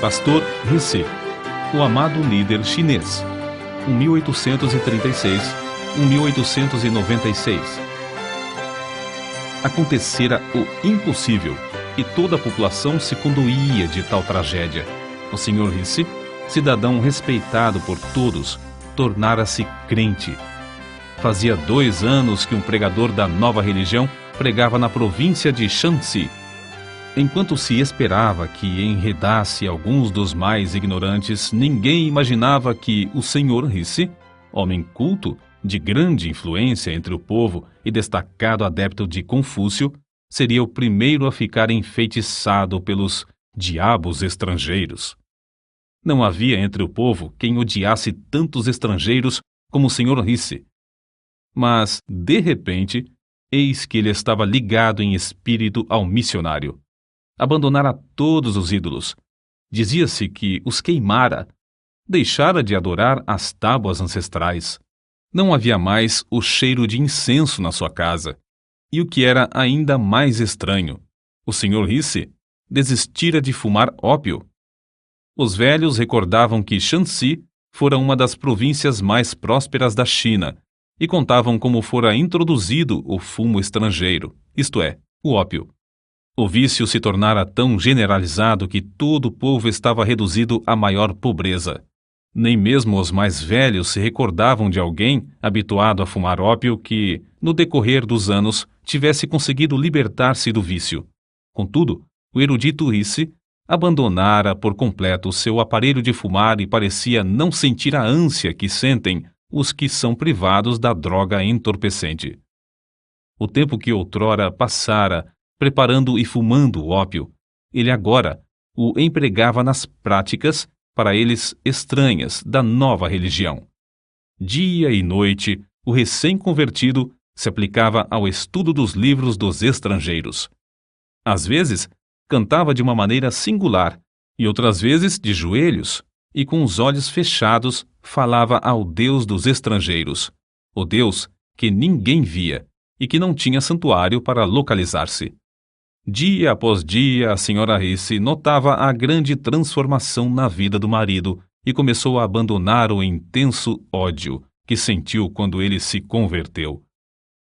Pastor Risse, o amado líder chinês, 1836-1896. Acontecera o impossível, e toda a população se condoía de tal tragédia. O Sr. Risse, cidadão respeitado por todos, tornara-se crente. Fazia 2 anos que um pregador da nova religião pregava na província de Shanxi. Enquanto se esperava que enredasse alguns dos mais ignorantes, ninguém imaginava que o Sr. Risse, homem culto, de grande influência entre o povo e destacado adepto de Confúcio, seria o primeiro a ficar enfeitiçado pelos diabos estrangeiros. Não havia entre o povo quem odiasse tantos estrangeiros como o Sr. Risse. Mas, de repente, eis que ele estava ligado em espírito ao missionário. Abandonara todos os ídolos. Dizia-se que os queimara. Deixara de adorar as tábuas ancestrais. Não havia mais o cheiro de incenso na sua casa. E o que era ainda mais estranho, o Sr. Risse desistira de fumar ópio. Os velhos recordavam que Shanxi fora uma das províncias mais prósperas da China e contavam como fora introduzido o fumo estrangeiro, isto é, o ópio. O vício se tornara tão generalizado que todo o povo estava reduzido à maior pobreza. Nem mesmo os mais velhos se recordavam de alguém habituado a fumar ópio que, no decorrer dos anos, tivesse conseguido libertar-se do vício. Contudo, o erudito Risse abandonara por completo seu aparelho de fumar e parecia não sentir a ânsia que sentem os que são privados da droga entorpecente. O tempo que outrora passara preparando e fumando o ópio, ele agora o empregava nas práticas, para eles estranhas, da nova religião. Dia e noite, o recém-convertido se aplicava ao estudo dos livros dos estrangeiros. Às vezes, cantava de uma maneira singular, e outras vezes de joelhos, e com os olhos fechados falava ao Deus dos estrangeiros, o Deus que ninguém via e que não tinha santuário para localizar-se. Dia após dia, a Sra. Risse notava a grande transformação na vida do marido e começou a abandonar o intenso ódio que sentiu quando ele se converteu.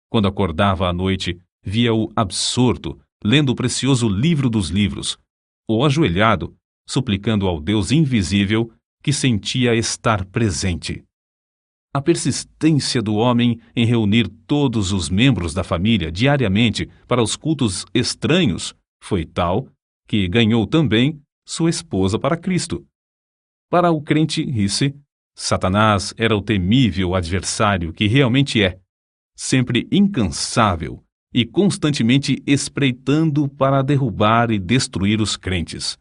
Quando acordava à noite, via-o absorto, lendo o precioso livro dos livros, ou ajoelhado, suplicando ao Deus invisível que sentia estar presente. A persistência do homem em reunir todos os membros da família diariamente para os cultos estranhos foi tal que ganhou também sua esposa para Cristo. Para o crente Risse, Satanás era o temível adversário que realmente é, sempre incansável e constantemente espreitando para derrubar e destruir os crentes.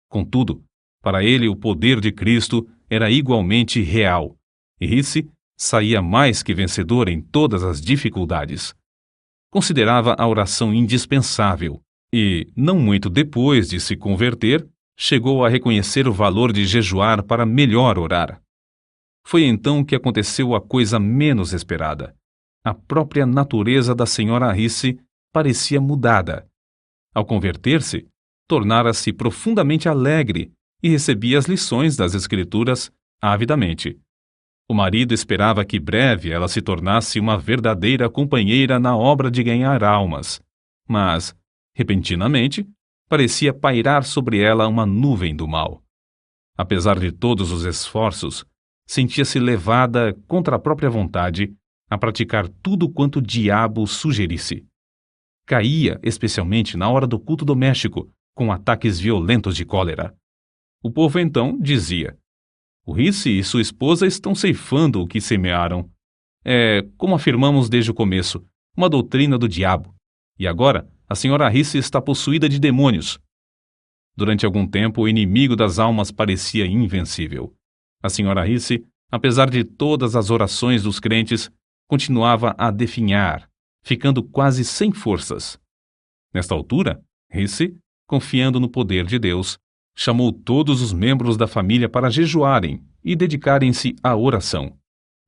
Contudo, para ele o poder de Cristo era igualmente real, e Risse saía mais que vencedor em todas as dificuldades. Considerava a oração indispensável e, não muito depois de se converter, chegou a reconhecer o valor de jejuar para melhor orar. Foi então que aconteceu a coisa menos esperada. A própria natureza da Sra. Risse parecia mudada. Ao converter-se, tornara-se profundamente alegre e recebia as lições das Escrituras avidamente. O marido esperava que breve ela se tornasse uma verdadeira companheira na obra de ganhar almas, mas, repentinamente, parecia pairar sobre ela uma nuvem do mal. Apesar de todos os esforços, sentia-se levada, contra a própria vontade, a praticar tudo quanto o diabo sugerisse. Caía, especialmente na hora do culto doméstico, com ataques violentos de cólera. O povo então dizia: o Risse e sua esposa estão ceifando o que semearam. É, como afirmamos desde o começo, uma doutrina do diabo. E agora, a Sra. Risse está possuída de demônios. Durante algum tempo, o inimigo das almas parecia invencível. A Sra. Risse, apesar de todas as orações dos crentes, continuava a definhar, ficando quase sem forças. Nesta altura, Risse, confiando no poder de Deus, chamou todos os membros da família para jejuarem e dedicarem-se à oração.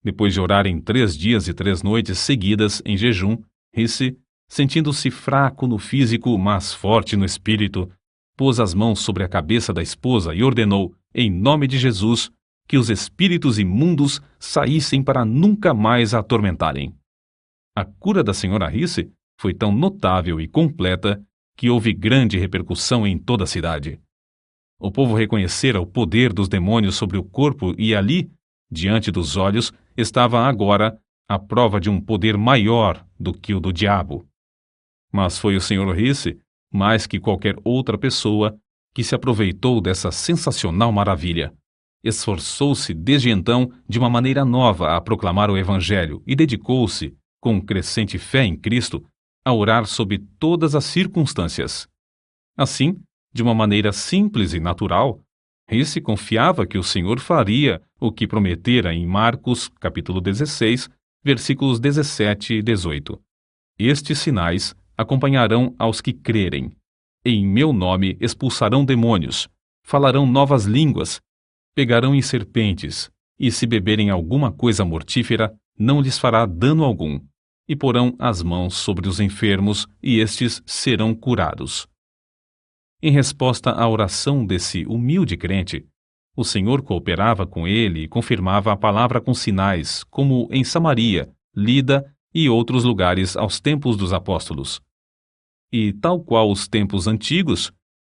Depois de orarem 3 dias e 3 noites seguidas em jejum, Risse, sentindo-se fraco no físico, mas forte no espírito, pôs as mãos sobre a cabeça da esposa e ordenou, em nome de Jesus, que os espíritos imundos saíssem para nunca mais a atormentarem. A cura da senhora Risse foi tão notável e completa que houve grande repercussão em toda a cidade. O povo reconhecera o poder dos demônios sobre o corpo e ali, diante dos olhos, estava agora a prova de um poder maior do que o do diabo. Mas foi o Sr. Risse, mais que qualquer outra pessoa, que se aproveitou dessa sensacional maravilha. Esforçou-se desde então de uma maneira nova a proclamar o Evangelho e dedicou-se, com crescente fé em Cristo, a orar sob todas as circunstâncias. Assim, de uma maneira simples e natural, Risse confiava que o Senhor faria o que prometera em Marcos, capítulo 16, versículos 17 e 18. Estes sinais acompanharão aos que crerem. Em meu nome expulsarão demônios, falarão novas línguas, pegarão em serpentes, e se beberem alguma coisa mortífera, não lhes fará dano algum, e porão as mãos sobre os enfermos, e estes serão curados. Em resposta à oração desse humilde crente, o Senhor cooperava com ele e confirmava a palavra com sinais, como em Samaria, Lida e outros lugares aos tempos dos apóstolos. E, tal qual os tempos antigos,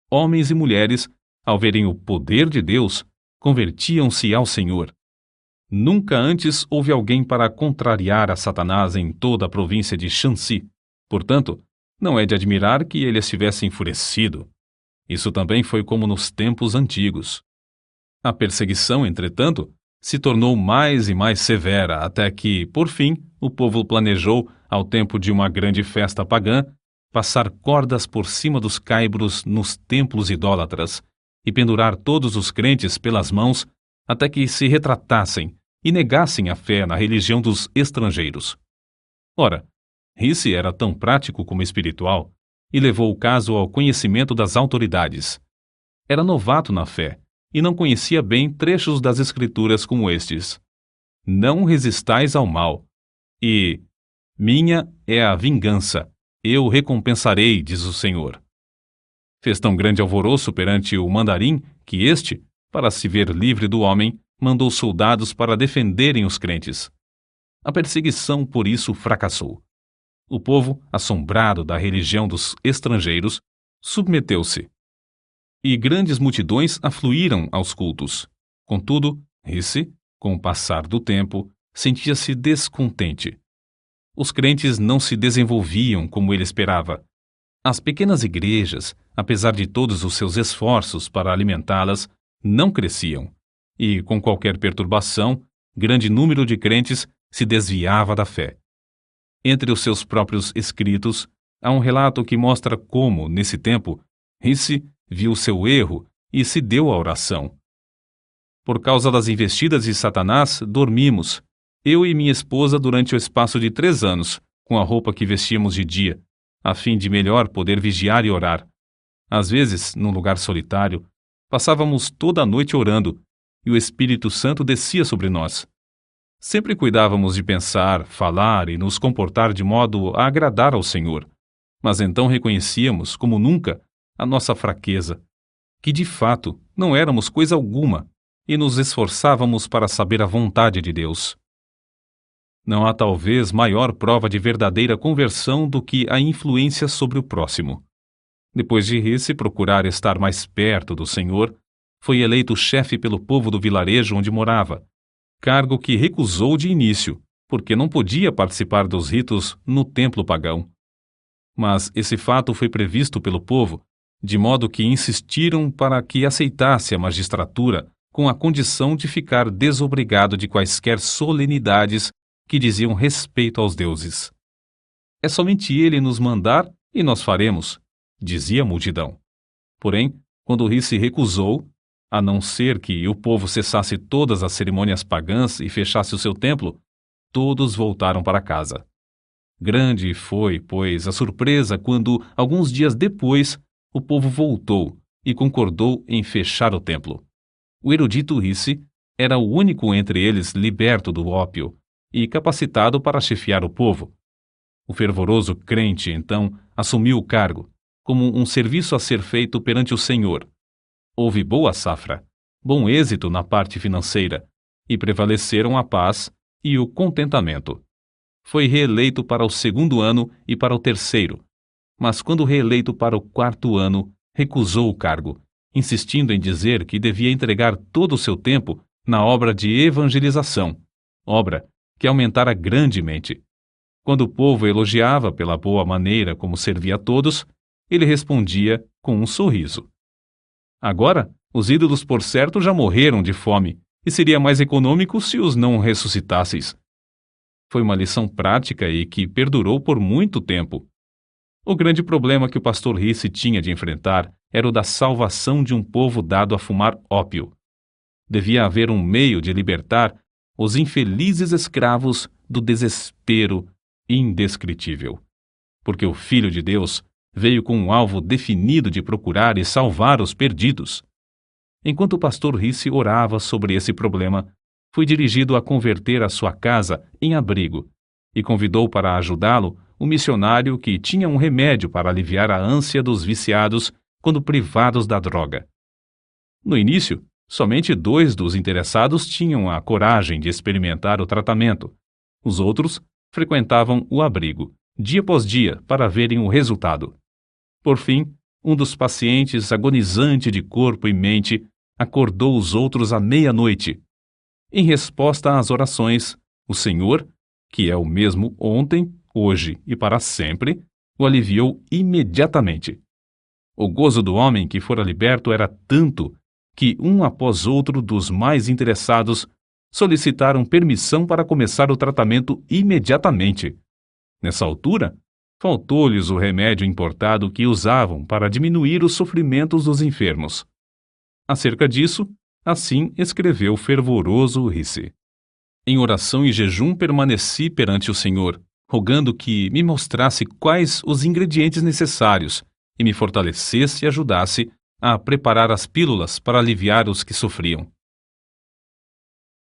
homens e mulheres, ao verem o poder de Deus, convertiam-se ao Senhor. Nunca antes houve alguém para contrariar a Satanás em toda a província de Shanxi. Portanto, não é de admirar que ele estivesse enfurecido. Isso também foi como nos tempos antigos. A perseguição, entretanto, se tornou mais e mais severa até que, por fim, o povo planejou, ao tempo de uma grande festa pagã, passar cordas por cima dos caibros nos templos idólatras e pendurar todos os crentes pelas mãos até que se retratassem e negassem a fé na religião dos estrangeiros. Ora, Risse era tão prático como espiritual e levou o caso ao conhecimento das autoridades. Era novato na fé e não conhecia bem trechos das Escrituras como estes: Não resistais ao mal, e minha é a vingança, eu recompensarei, diz o Senhor. Fez tão grande alvoroço perante o mandarim que este, para se ver livre do homem, mandou soldados para defenderem os crentes. A perseguição, por isso, fracassou. O povo, assombrado da religião dos estrangeiros, submeteu-se. E grandes multidões afluíram aos cultos. Contudo, Risse, com o passar do tempo, sentia-se descontente. Os crentes não se desenvolviam como ele esperava. As pequenas igrejas, apesar de todos os seus esforços para alimentá-las, não cresciam. E, com qualquer perturbação, grande número de crentes se desviava da fé. Entre os seus próprios escritos, há um relato que mostra como, nesse tempo, Risse viu seu erro e se deu à oração. Por causa das investidas de Satanás, dormimos, eu e minha esposa, durante o espaço de 3 anos, com a roupa que vestíamos de dia, a fim de melhor poder vigiar e orar. Às vezes, num lugar solitário, passávamos toda a noite orando, e o Espírito Santo descia sobre nós. Sempre cuidávamos de pensar, falar e nos comportar de modo a agradar ao Senhor, mas então reconhecíamos, como nunca, a nossa fraqueza, que de fato não éramos coisa alguma, e nos esforçávamos para saber a vontade de Deus. Não há talvez maior prova de verdadeira conversão do que a influência sobre o próximo. Depois de Risse procurar estar mais perto do Senhor, foi eleito chefe pelo povo do vilarejo onde morava, cargo que recusou de início, porque não podia participar dos ritos no templo pagão. Mas esse fato foi previsto pelo povo, de modo que insistiram para que aceitasse a magistratura com a condição de ficar desobrigado de quaisquer solenidades que diziam respeito aos deuses. É somente ele nos mandar e nós faremos, dizia a multidão. Porém, quando Risse recusou, a não ser que o povo cessasse todas as cerimônias pagãs e fechasse o seu templo, todos voltaram para casa. Grande foi, pois, a surpresa quando, alguns dias depois, o povo voltou e concordou em fechar o templo. O erudito Risse era o único entre eles liberto do ópio e capacitado para chefiar o povo. O fervoroso crente, então, assumiu o cargo, como um serviço a ser feito perante o Senhor. Houve boa safra, bom êxito na parte financeira, e prevaleceram a paz e o contentamento. Foi reeleito para o 2º ano e para o 3º, mas quando reeleito para o 4º ano, recusou o cargo, insistindo em dizer que devia entregar todo o seu tempo na obra de evangelização, obra que aumentara grandemente. Quando o povo elogiava pela boa maneira como servia a todos, ele respondia com um sorriso. Agora, os ídolos por certo já morreram de fome, e seria mais econômico se os não ressuscitasseis. Foi uma lição prática e que perdurou por muito tempo. O grande problema que o pastor Risse tinha de enfrentar era o da salvação de um povo dado a fumar ópio. Devia haver um meio de libertar os infelizes escravos do desespero indescritível. Porque o Filho de Deus veio com um alvo definido de procurar e salvar os perdidos. Enquanto o pastor Risse orava sobre esse problema, foi dirigido a converter a sua casa em abrigo e convidou para ajudá-lo um missionário que tinha um remédio para aliviar a ânsia dos viciados quando privados da droga. No início, somente 2 dos interessados tinham a coragem de experimentar o tratamento. Os outros frequentavam o abrigo, dia após dia, para verem o resultado. Por fim, um dos pacientes, agonizante de corpo e mente, acordou os outros à meia-noite. Em resposta às orações, o Senhor, que é o mesmo ontem, hoje e para sempre, o aliviou imediatamente. O gozo do homem que fora liberto era tanto que um após outro dos mais interessados solicitaram permissão para começar o tratamento imediatamente. Nessa altura, faltou-lhes o remédio importado que usavam para diminuir os sofrimentos dos enfermos. Acerca disso, assim escreveu o fervoroso Risse. Em oração e jejum permaneci perante o Senhor, rogando que me mostrasse quais os ingredientes necessários e me fortalecesse e ajudasse a preparar as pílulas para aliviar os que sofriam.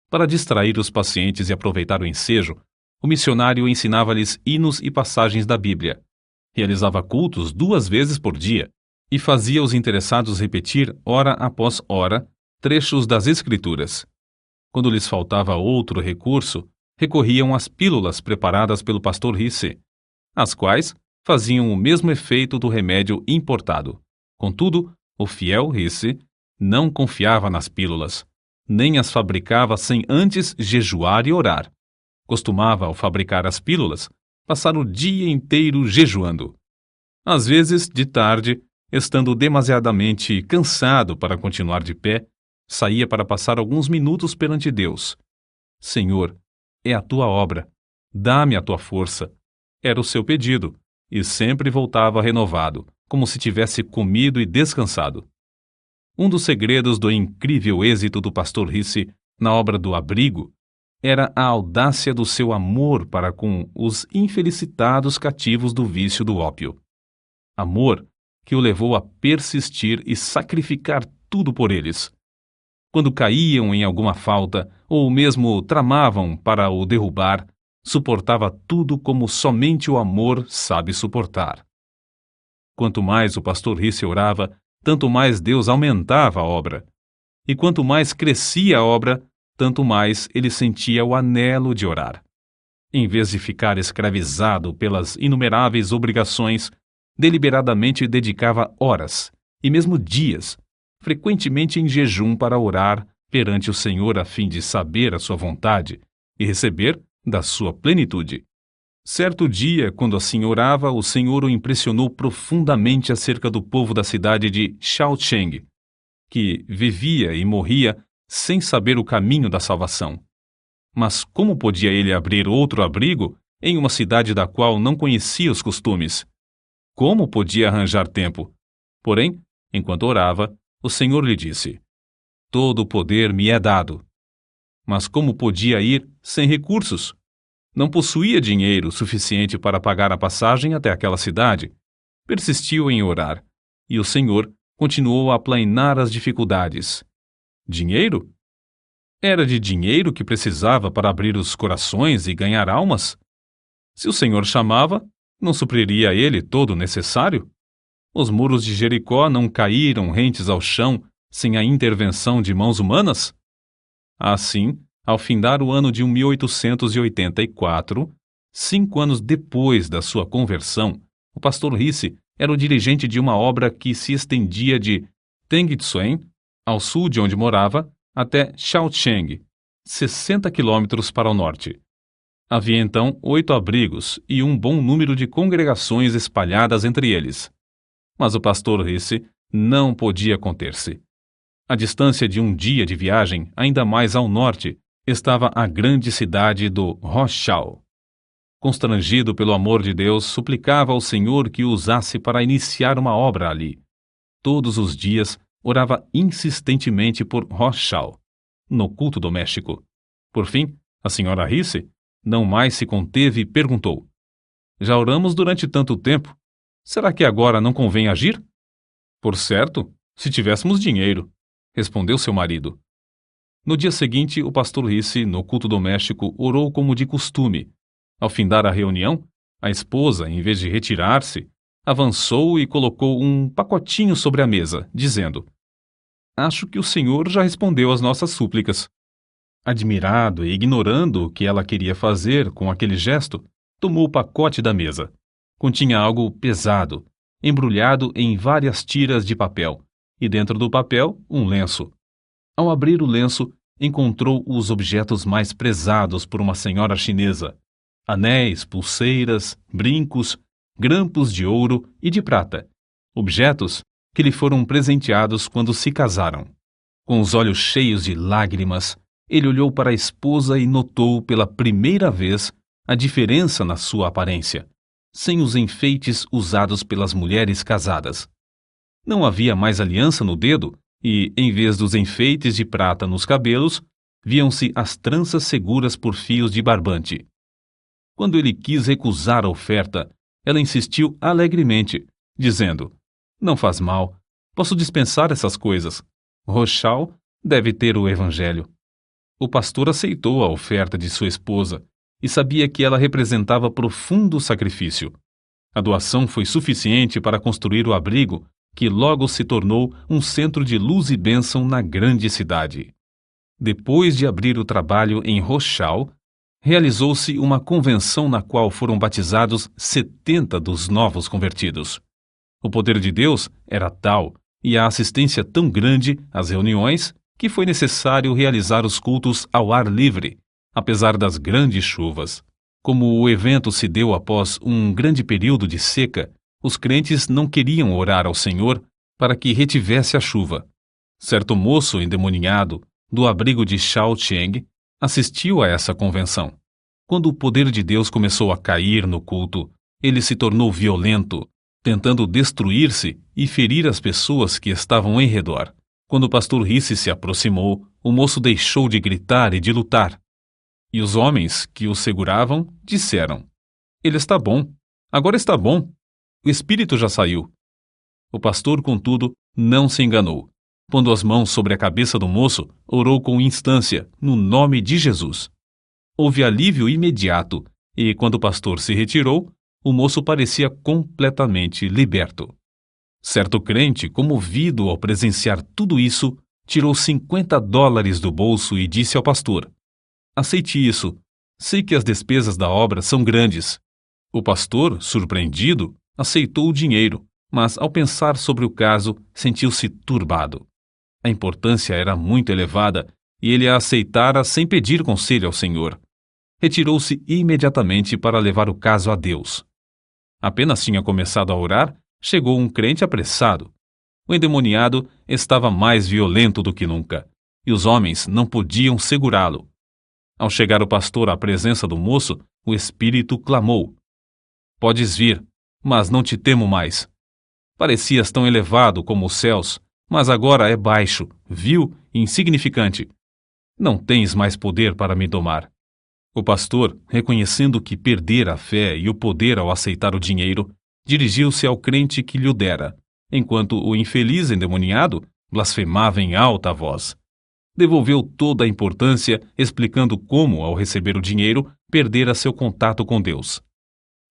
Para distrair os pacientes e aproveitar o ensejo, o missionário ensinava-lhes hinos e passagens da Bíblia. Realizava cultos 2 vezes por dia e fazia os interessados repetir, hora após hora, trechos das Escrituras. Quando lhes faltava outro recurso, recorriam às pílulas preparadas pelo pastor Risse, as quais faziam o mesmo efeito do remédio importado. Contudo, o fiel Risse não confiava nas pílulas, nem as fabricava sem antes jejuar e orar. Costumava, ao fabricar as pílulas, passar o dia inteiro jejuando. Às vezes, de tarde, estando demasiadamente cansado para continuar de pé, saía para passar alguns minutos perante Deus. Senhor, é a tua obra, dá-me a tua força. Era o seu pedido, e sempre voltava renovado, como se tivesse comido e descansado. Um dos segredos do incrível êxito do pastor Risse na obra do abrigo era a audácia do seu amor para com os infelicitados cativos do vício do ópio. Amor que o levou a persistir e sacrificar tudo por eles. Quando caíam em alguma falta, ou mesmo tramavam para o derrubar, suportava tudo como somente o amor sabe suportar. Quanto mais o pastor Risse orava, tanto mais Deus aumentava a obra. E quanto mais crescia a obra, tanto mais ele sentia o anelo de orar. Em vez de ficar escravizado pelas inumeráveis obrigações, deliberadamente dedicava horas, e mesmo dias, frequentemente em jejum para orar perante o Senhor a fim de saber a sua vontade e receber da sua plenitude. Certo dia, quando assim orava, o Senhor o impressionou profundamente acerca do povo da cidade de Shaocheng, que vivia e morria sem saber o caminho da salvação. Mas como podia ele abrir outro abrigo em uma cidade da qual não conhecia os costumes? Como podia arranjar tempo? Porém, enquanto orava, o Senhor lhe disse: todo o poder me é dado. Mas como podia ir sem recursos? Não possuía dinheiro suficiente para pagar a passagem até aquela cidade. Persistiu em orar, e o Senhor continuou a aplainar as dificuldades. Dinheiro? Era de dinheiro que precisava para abrir os corações e ganhar almas? Se o Senhor chamava, não supriria ele todo o necessário? Os muros de Jericó não caíram rentes ao chão sem a intervenção de mãos humanas? Assim, ao findar o ano de 1884, 5 anos depois da sua conversão, o pastor Risse era o dirigente de uma obra que se estendia de Tengitsuen, ao sul de onde morava, até Shaocheng, 60 quilômetros para o norte. Havia então 8 abrigos e um bom número de congregações espalhadas entre eles. Mas o pastor Risse não podia conter-se. À distância de um dia de viagem, ainda mais ao norte, estava a grande cidade do Rochal. Constrangido pelo amor de Deus, suplicava ao Senhor que o usasse para iniciar uma obra ali. Todos os dias, orava insistentemente por Rochal, no culto doméstico. Por fim, a senhora Risse não mais se conteve e perguntou: Já oramos durante tanto tempo. Será que agora não convém agir? Por certo, se tivéssemos dinheiro, respondeu seu marido. No dia seguinte, o pastor Risse, no culto doméstico, orou como de costume. Ao findar a reunião, a esposa, em vez de retirar-se, avançou e colocou um pacotinho sobre a mesa, dizendo: Acho que o Senhor já respondeu às nossas súplicas. Admirado e ignorando o que ela queria fazer com aquele gesto, tomou o pacote da mesa. Continha algo pesado, embrulhado em várias tiras de papel, e dentro do papel, um lenço. Ao abrir o lenço, encontrou os objetos mais prezados por uma senhora chinesa: anéis, pulseiras, brincos, grampos de ouro e de prata, objetos que lhe foram presenteados quando se casaram. Com os olhos cheios de lágrimas, ele olhou para a esposa e notou pela primeira vez a diferença na sua aparência, sem os enfeites usados pelas mulheres casadas. Não havia mais aliança no dedo e, em vez dos enfeites de prata nos cabelos, viam-se as tranças seguras por fios de barbante. Quando ele quis recusar a oferta, ela insistiu alegremente, dizendo: Não faz mal, posso dispensar essas coisas. Rochal deve ter o evangelho. O pastor aceitou a oferta de sua esposa e sabia que ela representava profundo sacrifício. A doação foi suficiente para construir o abrigo, que logo se tornou um centro de luz e bênção na grande cidade. Depois de abrir o trabalho em Rochal, realizou-se uma convenção na qual foram batizados 70 dos novos convertidos. O poder de Deus era tal e a assistência tão grande às reuniões que foi necessário realizar os cultos ao ar livre, apesar das grandes chuvas. Como o evento se deu após um grande período de seca, os crentes não queriam orar ao Senhor para que retivesse a chuva. Certo moço endemoniado, do abrigo de Shaocheng, assistiu a essa convenção. Quando o poder de Deus começou a cair no culto, ele se tornou violento, tentando destruir-se e ferir as pessoas que estavam em redor. Quando o pastor Risse se aproximou, o moço deixou de gritar e de lutar. E os homens que o seguravam disseram: Ele está bom, agora está bom, o espírito já saiu. O pastor, contudo, não se enganou. Pondo as mãos sobre a cabeça do moço, orou com instância, no nome de Jesus. Houve alívio imediato, e quando o pastor se retirou, o moço parecia completamente liberto. Certo crente, comovido ao presenciar tudo isso, tirou $50 do bolso e disse ao pastor: Aceite isso. Sei que as despesas da obra são grandes. O pastor, surpreendido, aceitou o dinheiro, mas ao pensar sobre o caso, sentiu-se turbado. A importância era muito elevada e ele a aceitara sem pedir conselho ao Senhor. Retirou-se imediatamente para levar o caso a Deus. Apenas tinha começado a orar, chegou um crente apressado. O endemoniado estava mais violento do que nunca, e os homens não podiam segurá-lo. Ao chegar o pastor à presença do moço, o espírito clamou: Podes vir, mas não te temo mais. Parecias tão elevado como os céus, mas agora é baixo, vil e insignificante. Não tens mais poder para me domar. O pastor, reconhecendo que perdera a fé e o poder ao aceitar o dinheiro, dirigiu-se ao crente que lhe o dera, enquanto o infeliz endemoniado blasfemava em alta voz. Devolveu toda a importância, explicando como, ao receber o dinheiro, perdera seu contato com Deus.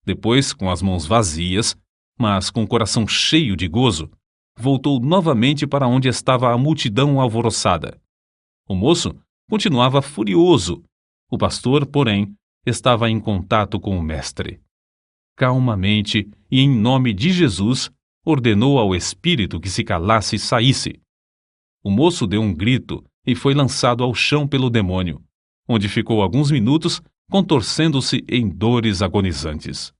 Depois, com as mãos vazias, mas com o coração cheio de gozo, voltou novamente para onde estava a multidão alvoroçada. O moço continuava furioso. O pastor, porém, estava em contato com o mestre. Calmamente e em nome de Jesus, ordenou ao espírito que se calasse e saísse. O moço deu um grito e foi lançado ao chão pelo demônio, onde ficou alguns minutos contorcendo-se em dores agonizantes.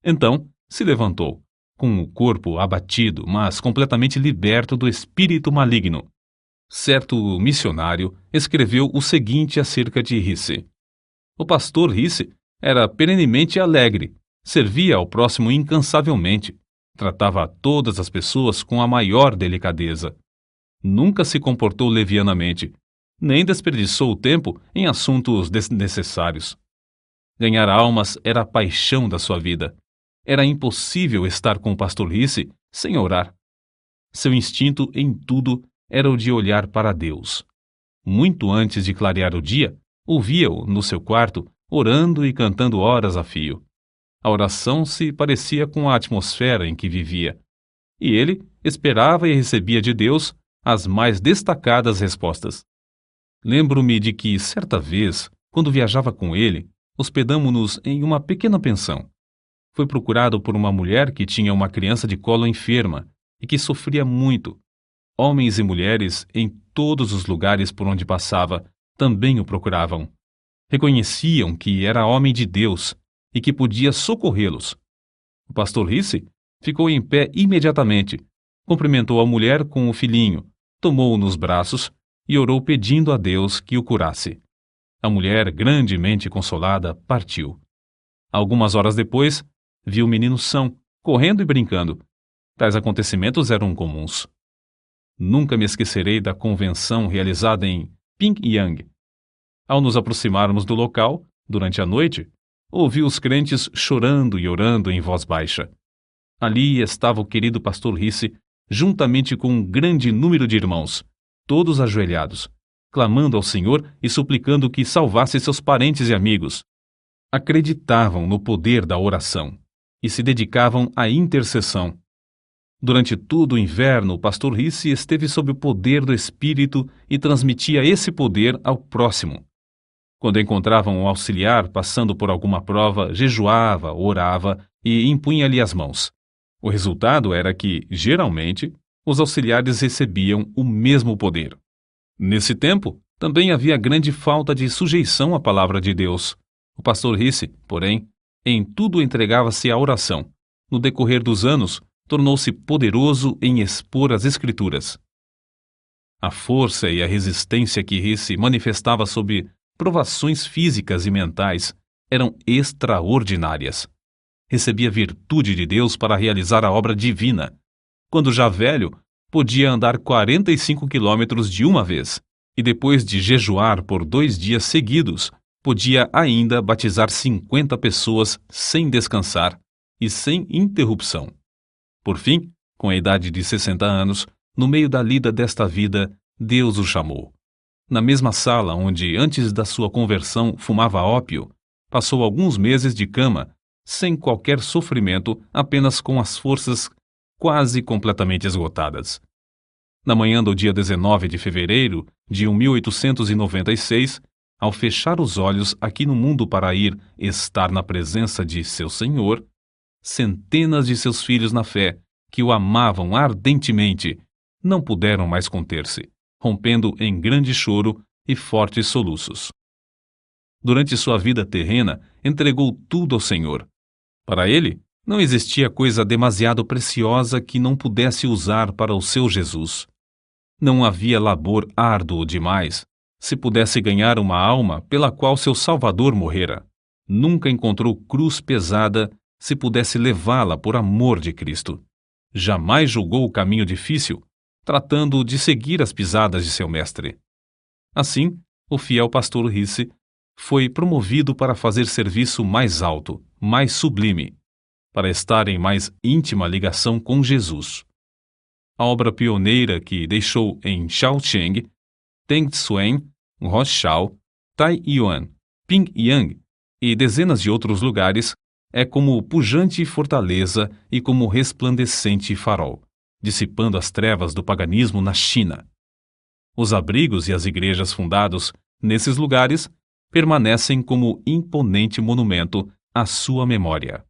Então se levantou, com o corpo abatido, mas completamente liberto do espírito maligno. Certo missionário escreveu o seguinte acerca de Risse: o pastor Risse era perenemente alegre, servia ao próximo incansavelmente, tratava a todas as pessoas com a maior delicadeza. Nunca se comportou levianamente, nem desperdiçou o tempo em assuntos desnecessários. Ganhar almas era a paixão da sua vida. Era impossível estar com o pastor Risse sem orar. Seu instinto em tudo era o de olhar para Deus. Muito antes de clarear o dia, ouvia-o no seu quarto, orando e cantando horas a fio. A oração se parecia com a atmosfera em que vivia, e ele esperava e recebia de Deus as mais destacadas respostas. Lembro-me de que, certa vez, quando viajava com ele, hospedamo-nos em uma pequena pensão. Foi procurado por uma mulher que tinha uma criança de colo enferma e que sofria muito. Homens e mulheres, em todos os lugares por onde passava, também o procuravam. Reconheciam que era homem de Deus e que podia socorrê-los. O pastor Risse ficou em pé imediatamente, cumprimentou a mulher com o filhinho, tomou-o nos braços e orou pedindo a Deus que o curasse. A mulher, grandemente consolada, partiu. Algumas horas depois, viu o menino são, correndo e brincando. Tais acontecimentos eram comuns. Nunca me esquecerei da convenção realizada em Pyongyang. Ao nos aproximarmos do local, durante a noite, ouvi os crentes chorando e orando em voz baixa. Ali estava o querido pastor Risse, juntamente com um grande número de irmãos, todos ajoelhados, clamando ao Senhor e suplicando que salvasse seus parentes e amigos. Acreditavam no poder da oração e se dedicavam à intercessão. Durante todo o inverno, o pastor Risse esteve sob o poder do Espírito e transmitia esse poder ao próximo. Quando encontravam um auxiliar passando por alguma prova, jejuava, orava e impunha-lhe as mãos. O resultado era que, geralmente, os auxiliares recebiam o mesmo poder. Nesse tempo, também havia grande falta de sujeição à palavra de Deus. O pastor Risse, porém, em tudo entregava-se à oração. No decorrer dos anos, tornou-se poderoso em expor as Escrituras. A força e a resistência que Risse manifestava sob provações físicas e mentais eram extraordinárias. Recebia virtude de Deus para realizar a obra divina. Quando já velho, podia andar 45 quilômetros de uma vez, e depois de jejuar por 2 dias seguidos, podia ainda batizar 50 pessoas sem descansar e sem interrupção. Por fim, com a idade de 60 anos, no meio da lida desta vida, Deus o chamou. Na mesma sala onde, antes da sua conversão, fumava ópio, passou alguns meses de cama, sem qualquer sofrimento, apenas com as forças quase completamente esgotadas. Na manhã do dia 19 de fevereiro de 1896, ao fechar os olhos aqui no mundo para ir estar na presença de seu Senhor, centenas de seus filhos na fé, que o amavam ardentemente, não puderam mais conter-se, rompendo em grande choro e fortes soluços. Durante sua vida terrena, entregou tudo ao Senhor. Para ele, não existia coisa demasiado preciosa que não pudesse usar para o seu Jesus. Não havia labor árduo demais, se pudesse ganhar uma alma pela qual seu Salvador morrera. Nunca encontrou cruz pesada se pudesse levá-la por amor de Cristo. Jamais julgou o caminho difícil, tratando de seguir as pisadas de seu mestre. Assim, o fiel pastor Risse foi promovido para fazer serviço mais alto, mais sublime, para estar em mais íntima ligação com Jesus. A obra pioneira que deixou em Shaocheng, Tengsuen, Roshao, Taiyuan, Pyongyang e dezenas de outros lugares é como pujante fortaleza e como resplandecente farol, dissipando as trevas do paganismo na China. Os abrigos e as igrejas fundados nesses lugares permanecem como imponente monumento à sua memória.